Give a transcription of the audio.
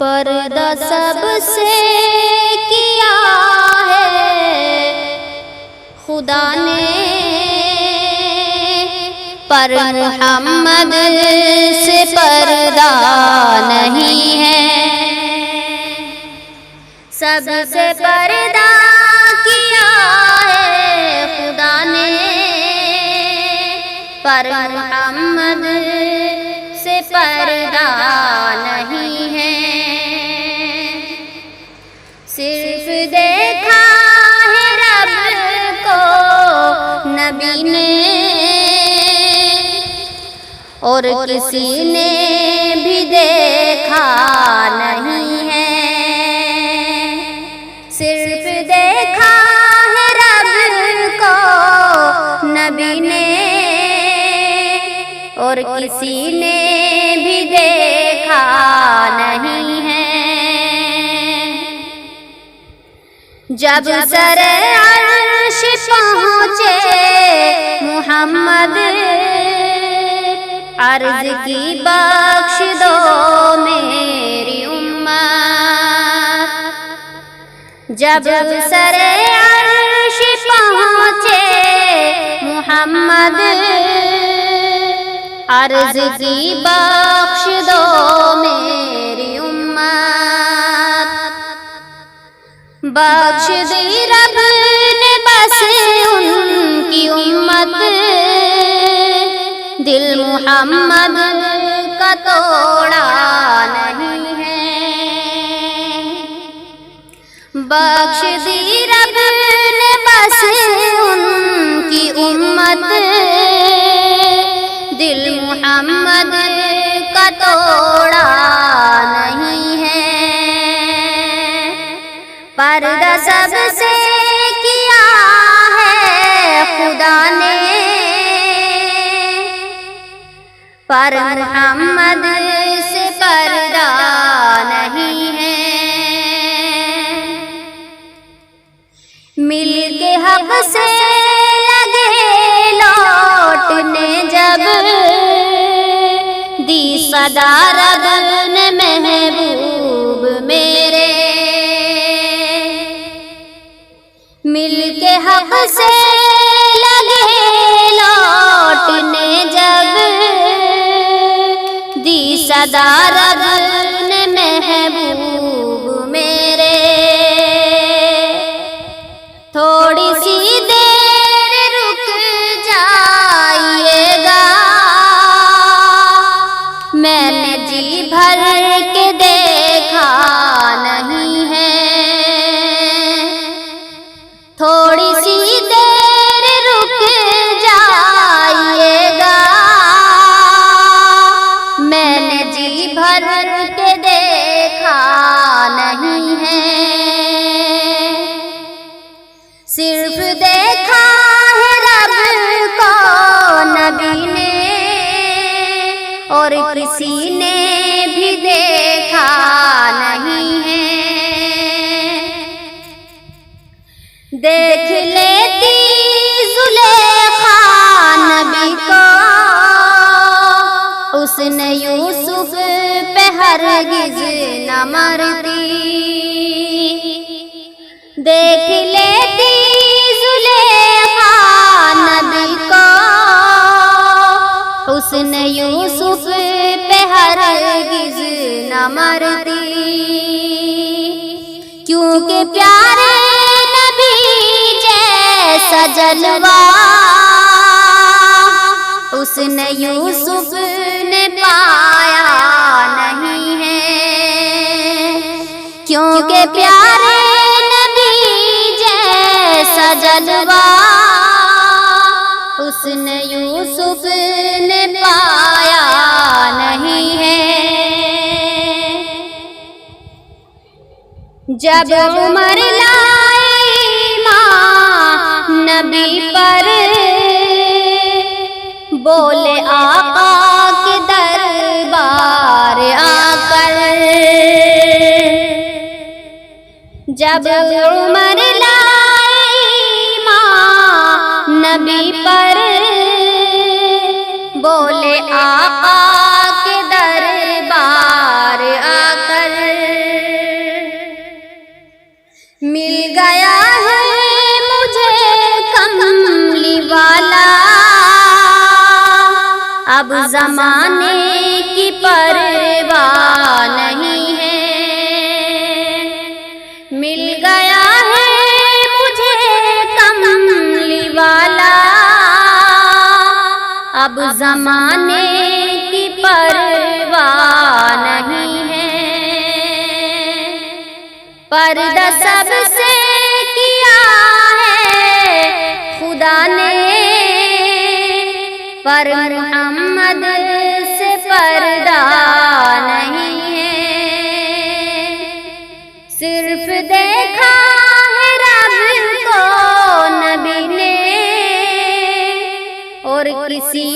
پردہ سب سے کیا ہے خدا نے، پر محمد سے پردہ نہیں ہے۔ سب سے پردہ کیا ہے خدا نے، پر محمد سے پردہ نہیں ہے۔ صرف دیکھا ہے رب کو نبی نے، اور کسی نے بھی دیکھا نہیں ہے۔ صرف دیکھا ہے رب کو نبی نے، اور کسی نے بھی دیکھا نہیں ہے۔ جب سر عرش پہنچے محمد، عرض کی بخش دو میری امت۔ جب سر عرش پہنچے محمد، عرض کی بخش دو میری امت۔ بخش دی رب نے بس ان کی امت، دل محمد کا توڑا نہیں ہے۔ بخش دی رب نے بس ان کی امت، دل محمد کا توڑا نہیں ہے۔ پردہ سب سے کیا ہے خدا نے، پر محمد سے پردہ نہیں ہے۔ مل کے حق سے لگے لوٹنے جب، دی صدا رب نے محبوب میرے۔ مل کے حق سے لگے لوٹنے جب، دی صدا رب نے محبوب میرے۔ تھوڑی سی دیر رک جائیے گا، میں نے جی بھر کے دیکھا نہیں ہے۔ تھوڑی سی دیر رک جائیے گا، میں نے جی بھر کے دیکھا نہیں ہے۔ صرف دیکھا ہے رب کو نبی نے، اور کسی نے بھی دیکھا نہیں ہے۔ دیکھ لیتی زلیخا نبی کو، اس نے یوسف پہ ہرگز نہ مرتی۔ دیکھ لیتی زلیخا نبی کو، اس نے یوسف پہ ہرگز نہ مرتی۔ کیونکہ پیارے جیسا جلوہ اس نے یوسف نے پایا نہیں ہے۔ کیونکہ پیارے نبی جیسا جلوہ اس نے یوسف نے پایا نہیں ہے۔ جب عمر لائے نبی پر، بولے آقا کے دربار آ کر۔ جب عمر لائے نبی پر، بولے آقا کے دربار آ کر۔ اب زمانے کی پرواہ نہیں ہے، مل گیا ہے مجھے کملی والا، اب زمانے کی پرواہ نہیں ہے۔ پردہ سب سے کیا ہے خدا نے، پر محمد سے پردہ نہیں ہے۔ صرف دیکھا ہے رب کو نبی نے، اور کسی